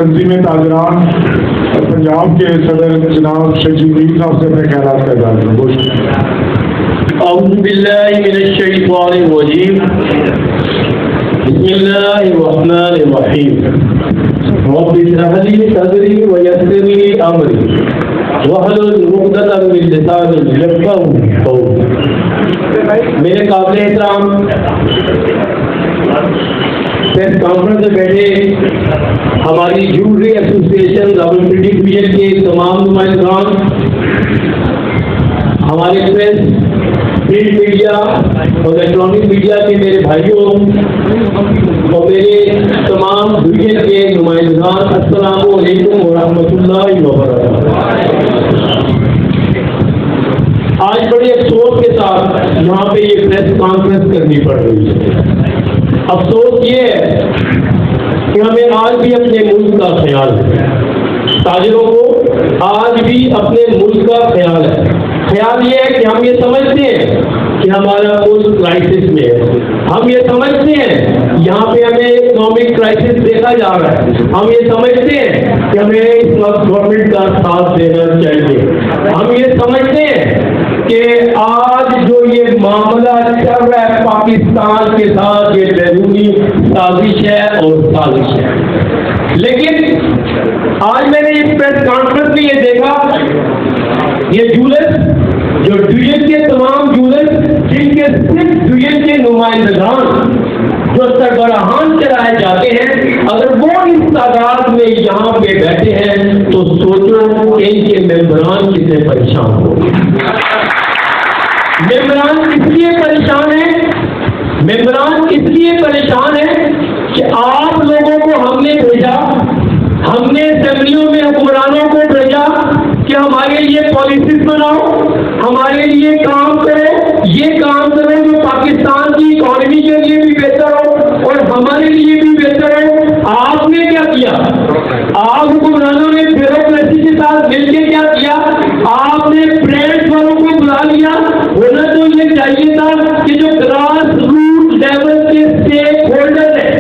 تنظیم تاجران پنجاب کے صدر جناب شجیع میر صاحب سے اپنے خیالات کا اظہار کریں۔ اعوذ باللہ من الشیطان الرجیم، بسم اللہ الرحمن الرحیم، رب اشرح لي صدری ویسر لي امری واحلل عقدۃ من لسانی یفقهوا قولی۔ میرے قابل احترام پریس کانفرنس میں بیٹھے ہماری جیولری ایسوسی ایشن راولپنڈی ڈویژن کے تمام نمائندگان، ہمارے پریس پرنٹ میڈیا اور الیکٹرانک میڈیا کے میرے بھائیوں اور میرے تمام ڈویژن کے نمائندگان، السلام علیکم ورحمۃ اللہ وبرکاتہ۔ آج بڑے افسوس کے ساتھ یہاں پہ یہ پریس کانفرنس کرنی پڑ رہی ہے۔ افسوس یہ ہے کہ ہمیں آج بھی اپنے ملک کا خیال ہے، تاجروں کو آج بھی اپنے ملک کا خیال ہے۔ خیال یہ ہے کہ ہم یہ سمجھتے ہیں کہ ہمارا ملک کرائسس میں ہے، ہم یہ سمجھتے ہیں یہاں پہ ہمیں اکنامک کرائسس دیکھا جا رہا ہے، ہم یہ سمجھتے ہیں کہ ہمیں اس وقت گورنمنٹ کا ساتھ دینا چاہیے، ہم یہ سمجھتے ہیں کہ آج جو یہ معاملہ چل رہا ہے پاکستان کے ساتھ، یہ بیرونی سازش ہے اور سازش ہے۔ لیکن آج میں نے اس پریس کانفرنس میں یہ دیکھا، یہ جولس جو ڈویژن کے تمام جولس جن کے صرف ڈویژن کے نمائندگان جو سربراہان چلائے جاتے ہیں، اگر وہ اس تعداد میں یہاں پہ بیٹھے ہیں تو سوچو کہ ان کے ممبران کتنے پریشان ہو۔ ممبران اس لیے پریشان ہیں، ممبران اس لیے پریشان ہیں کہ آپ لوگوں کو ہم نے بھیجا، ہم نے اسمبلیوں میں حکمرانوں کو بھیجا کہ ہمارے لیے پالیسیز بناؤ، ہمارے لیے کام کرو، یہ کام کرو جو پاکستان کی اکانومی کے لیے بھی بہتر ہو اور ہمارے لیے بھی بہتر ہو۔ آپ نے کیا کیا؟ آپ حکمرانوں نے بیوروکریسی کے ساتھ مل کے کیا کیا؟ آپ نے پریس والوں کو بلا لیا۔ ہونا تو یہ چاہیے تھا کہ جو گراس روٹ لیول کے اسٹیک ہولڈر ہے،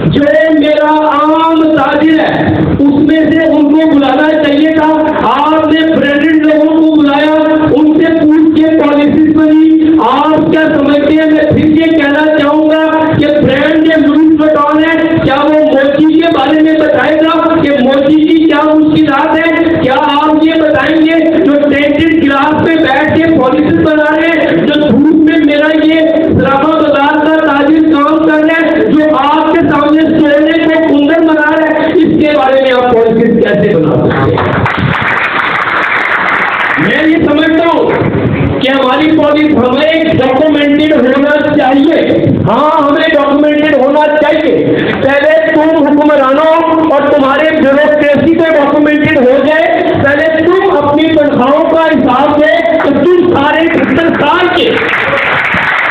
جو میرا عام تاجر ہے، اس میں سے ان کو بلانا چاہیے تھا۔ آپ نے برانڈڈ لوگوں کو بلایا، ان سے پوچھ کے پالیسیز بنی۔ آپ کیا سمجھتے ہیں؟ میں پھر یہ کہنا چاہوں گا کہ برانڈ کے لوٹ بٹون ہے، کیا وہ موچی کے بارے میں بتائے گا کہ موچی کی کیا مشکلات ہیں؟ کیا آپ یہ بتائیں گے جو ٹینٹڈ گلاس پہ بیٹھ کے پالیسیز بنا رہے ہیں، جو دھوپ میں میرا یہ سرامہ بازار کا تاجر کام کر رہا ہے، جو آپ کے سامنے سونے کو کندر بنا رہا ہے، اس کے بارے میں آپ پالیسیز کیسے بنا سکتے ہیں؟ میں یہ سمجھتا ہوں کہ ہماری پالیسی ہمیں ڈاکومنٹڈ ہونا چاہیے۔ ہاں، ہمیں ڈاکومنٹڈ ہونا چاہیے۔ پہلے تم حکمرانوں اور تمہارے بیوروکریسی کو ڈاکومنٹڈ ہو جائے، پہلے تم اپنی تنخواہوں کا حساب دے تو تم سارے 76 سال کے،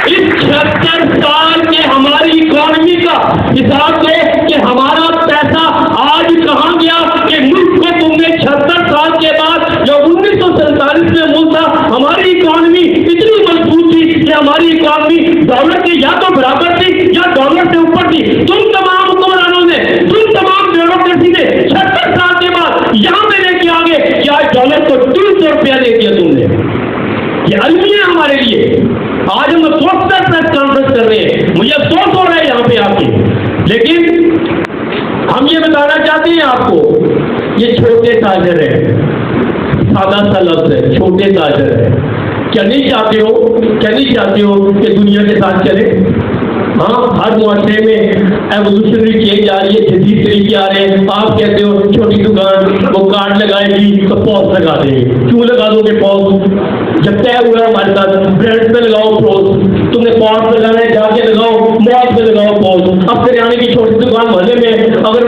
اس 76 سال کے ہماری اکانومی کا حساب دے کہ ہمارا پیسہ آج کہاں گیا، کہ ملک کو تم نے 76 سال کے بعد جو 1947 میں ملک تھا، ہماری اکانومی اتنی مضبوط تھی کہ ہماری اکانومی ڈالر کے یا تو برابر تھی یا ڈالر سے اوپر تھی۔ تم تمام حکمرانوں نے، تم تمام بیوروکریسی نے 76 سال کے بعد یہاں پہ لے کے آگے کہ آج ڈالر کو 300 روپیہ دے دیا تم نے۔ یہ المیہ ہمارے لیے۔ آج ہم افسوس پریس کانفرنس کر رہے ہیں، مجھے افسوس ہو رہا ہے یہاں پہ آپ کے، لیکن ہم یہ بتانا چاہتے ہیں آپ کو، یہ چھوٹے تاجر ہیں، سادہ سا لفظ ہے، چھوٹے تاجر ہے۔ کیا نہیں چاہتے ہو، کیا نہیں چاہتے ہو کہ دنیا کے ساتھ چلے؟ ہاں، ہر معاشرے میں ایوولوشنری چینج آ رہی ہے، جدید طریقے آ رہے ہیں۔ آپ کہتے ہو چھوٹی دکان وہ کارڈ لگائے گی تو پوز لگا دیں گے۔ کیوں لگا دو گے پوز؟ جب طے ہوا ہے ہمارے ساتھ، برانڈ پہ لگاؤ پوز، تم نے پوز لگانا ہے جا کے لگاؤ، مال پہ لگاؤ پوز۔ اب کریانے کی چھوٹی دکان محلے میں اگر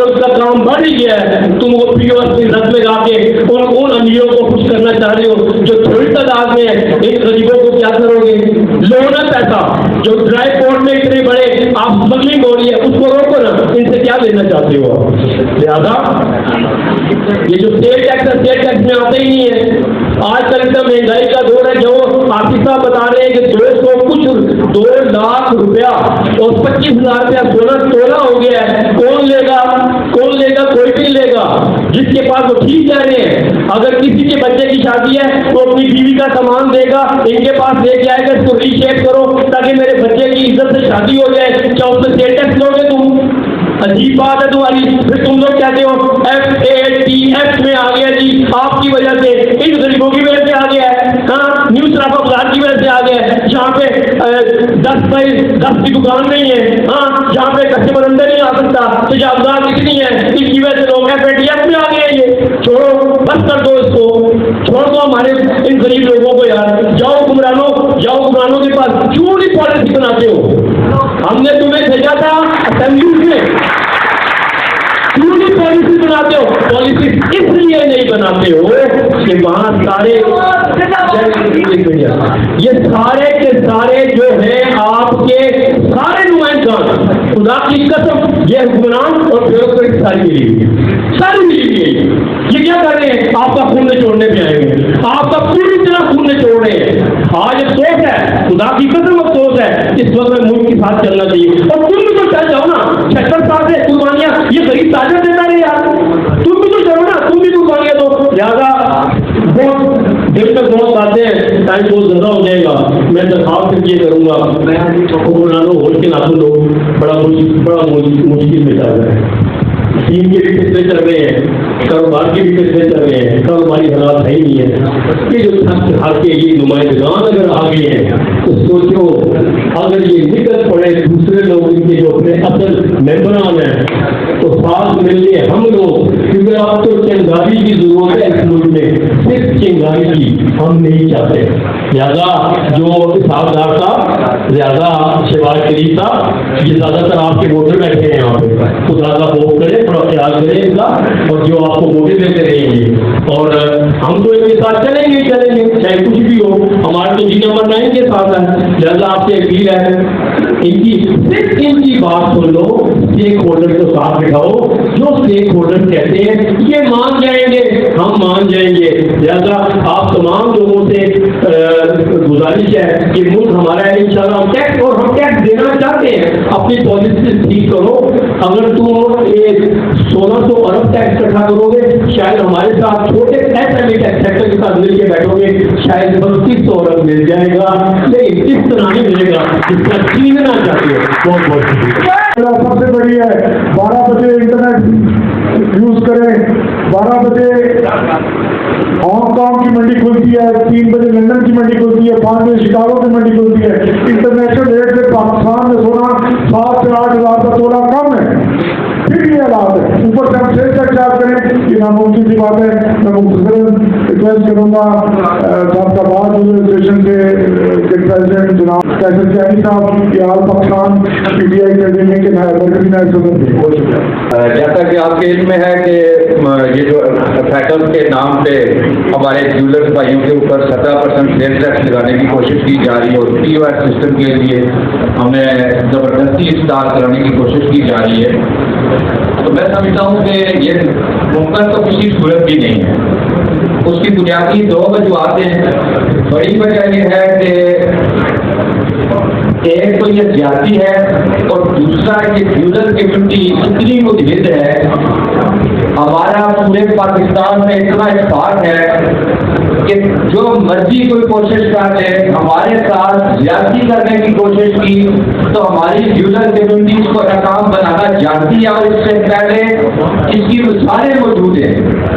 اس کا کام بڑھ ہی گیا ہے، تم وہ پی او ایس کی رت لگا کے ان امیروں کو خوش کرنا چاہ رہے ہو جو تھوڑی تعداد میں ہے، ان غریبوں کو کیا کرو گے؟ لو نا پیسہ، جو ڈرائی پورٹ میں اتنے بڑے آپ اسمگلنگ ہو رہی ہے اس کو روکو نا، ان سے کیا لینا چاہتے ہو؟ لہٰذا یہ جو اسٹیٹ ٹیکس میں آتے ہی نہیں ہے۔ آج کل اتنا مہنگائی کا دور ہے، جو آصف صاحب بتا رہے ہیں کہ 2 لاکھ روپیہ اور 25,000 روپیہ سونا تولہ ہو گیا ہے۔ کون لے گا؟ کوئی جس کے پاس وہ ٹھیک جا رہے ہیں. اگر کسی کے بچے کی شادی ہے تو اپنی بیوی کا سامان دے گا, ان کے پاس لے کے آئے گا, اس کو ری شیپ کرو تاکہ میرے بچے کی عزت سے شادی ہو جائے. کیا اس سے ٹیکس لو گے تم؟ عجیب بات ہے تمہاری. پھر تم لوگ کہتے ہو FATF میں آ گیا جی, آپ کی وجہ سے, ان غریبوں کی وجہ سے آ گیا ہے. ہاں, نیو صراف افزار کی وجہ سے آ گیا ہے. جہاں پہ 10x10 کی دکان نہیں ہے, ہاں, جہاں پہ کسٹمر اندر نہیں آ سکتا, تجاوزات کتنی ہے, اس کی وجہ سے لوگ FATF میں آ گئے. یہ چھوڑو, بس کر دو اس کو, چھوڑ دو ہمارے ان غریب لوگوں کو یار. جاؤ حکمرانوں کے پاس, کیوں نہیں پالیسی بناتے ہو؟ ہم نے تمہیں بھیجا تھا اسمبلی میں, کیوں نہیں پالیسی بناتے ہو؟ پالیسی اس لیے نہیں بناتے ہو کہ وہاں یہ سارے کے سارے جو ہیں آپ کے سارے نمائندگان, خدا کی قسم یہ حکمران اور بیوروکریٹ ساری ملی گئی. یہ کیا کر رہے ہیں؟ آپ کا خون نچوڑنے پہ آئے ہیں, آپ کا پوری طرح خون نچوڑ رہے ہیں. آج افسوس ہے, خدا کی قسم افسوس ہے, اس وقت میں ملک کے ساتھ چلنا چاہیے. اور تم بھی تو چل جاؤ نا, 76 سال سے قربانیاں یہ غریب تاجر دیتا رہے یار, تم بھی تو چلو نا, تم بھی قربانیاں دو. لہٰذا بہت دل میں بہت باتیں ہیں, ٹائم بہت زیادہ ہو جائے گا. میں درخواست یہ کروں گا, حکمرانوں ہو کے ناخن لوگ بڑا مشکل میں چل رہے ہیں. ٹیم کے بھی فیصلے چل رہے ہیں, کاروبار کے بھی فیصلے چل رہے ہیں, کاروباری حالات ہے ہی نہیں ہے. یہ جو تھک ہار کے یہ نمائندگان اگر آ گئے ہیں تو سوچو, اگر یہ نکل پڑے دوسرے لوگ ان کے جو اپنے اصل ممبران ہیں تو ساتھ مل کے ہم لوگ, کیونکہ آپ تو چنگاری کی ضرورت ہے اس ملک میں, صرف چنگاری کی ہم نہیں چاہتے. لہٰذا جو حسابدار صاحب, لہٰذا شہباز شریف صاحب, یہ زیادہ تر آپ کے ووٹر بیٹھے ہیں یہاں پہ, خدا کا خوف کریں, تھوڑا خیال کریں ان کا, اور جو آپ کو ووٹیں دیتے رہیں گے. اور ہم تو ان کے ساتھ چلیں گے چاہے کچھ بھی ہو, ہمارا تو جی نمبر 9 کے ساتھ ہے. لہٰذا آپ سے اپیل ہے, صرف ان کی بات سن لو, اسٹیک ہولڈر کو ساتھ بٹھاؤ. جو اسٹیک ہولڈر کہتے ہیں یہ مان جائیں گے, ہم مان جائیں گے. لہٰذا آپ تمام لوگوں سے گزارش ہے کہ ملک ہمارا ہے انشاءاللہ, ہم ٹیکس اور ہم ٹیکس دینا چاہتے ہیں. اپنی پالیسی ٹھیک کرو. اگر تم 1600 ارب ٹیکس اکٹھا کرو گے, شاید ہمارے ساتھ چھوٹے SME ٹیکس سیکٹر کے ساتھ مل کے بیٹھو گے, شاید 3200 ارب مل جائے گا, لیکن اس طرح نہیں ملے گا جس کا چھیننا چاہتے ہو. بہت بہت شکریہ. سب سے بڑی ہے 12 بجے انٹرنیٹ یوز کریں, 12 بجے ہانگ کانگ کی منڈی کھلتی ہے, 3 بجے لندن کی منڈی کھلتی ہے, 5 بجے شکاگو کی منڈی کھلتی ہے. انٹرنیشنل ریٹ سے پاکستان میں سونا 7 سے 8 ہزار کا تولہ کم ہے. پھر یہ حالات ہے, اوپر سے ہم شیئر کا چارج کریں, یہ ناممکن سی بات ہے. میں مختصر ریکویسٹ کروں گا صاحب کا بعد اسٹیشن کے پریزیڈنٹ جناب کیسر کیانی صاحب کی آل پاکستان PTI کے ذمے کے مرکزی نائب صدر. جیسا کہ آپ کے علم میں ہے کہ یہ جو فیٹل کے نام پہ ہمارے جیولرز بھائیوں کے اوپر 17% سیل ٹیکس لگانے کی کوشش کی جا رہی ہے, اور POS سسٹم کے لیے ہمیں زبردستی اسٹارٹ کرانے کی کوشش کی جا رہی ہے. تو میں سمجھتا ہوں کہ یہ ممکن تو کسی صورت بھی نہیں ہے. اس کی بنیادی 2 وجوہات ہیں. بڑی وجہ یہ ہے کہ ایک تو یہ زیادتی ہے, اور دوسرا یہ جیولر کمیونٹی اتنی متحد ہے, ہمارا پورے پاکستان میں اتنا اتفاق ہے کہ جو مرضی کوئی کوشش کر لے, ہمارے ساتھ زیادتی کرنے کی کوشش کی تو ہماری جیولر کمیونٹی اس کو ناکام بنانا جانتی ہے, اور اس سے پہلے اس کی مثالیں موجود ہیں.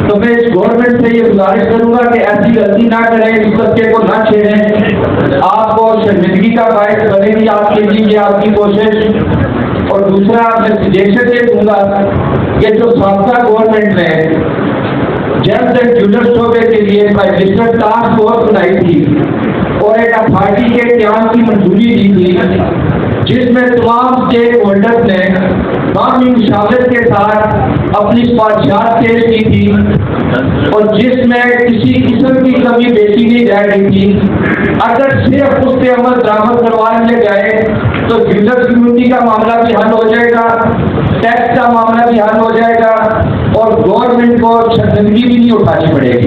تو میں اس گورنمنٹ سے یہ گزارش کروں گا کہ ایسی غلطی نہ کریں, اس بچے کو نہ چھیڑیں. آپ کو شرمندگی کا باعث بنے گی آپ کے لیے آپ کی کوشش. اور دوسرا میں سجیشن یہ دوں گا کہ جو سابقہ گورنمنٹ نے جیمز اینڈ جیولر شعبے کے لیے مجلس ٹاسک فورس بنائی تھی اور ایک اتھارٹی کے قیام کی منظوری دی تھی, جس میں تمام اسٹیک ہولڈرز نے باہمی مشاورت کے ساتھ اپنی سفارشات پیش کی تھی, اور جس میں کسی قسم کی کمی بیشی نہیں رہ گئی تھی. اگر صرف اس پہ عمل درآمد کروا لے جائے تو جیولر کمیونٹی کا معاملہ بھی حل ہو جائے گا, ٹیکس کا معاملہ بھی حل ہو جائے گا, اور گورنمنٹ کو شرمندگی بھی نہیں اٹھانی پڑے گی.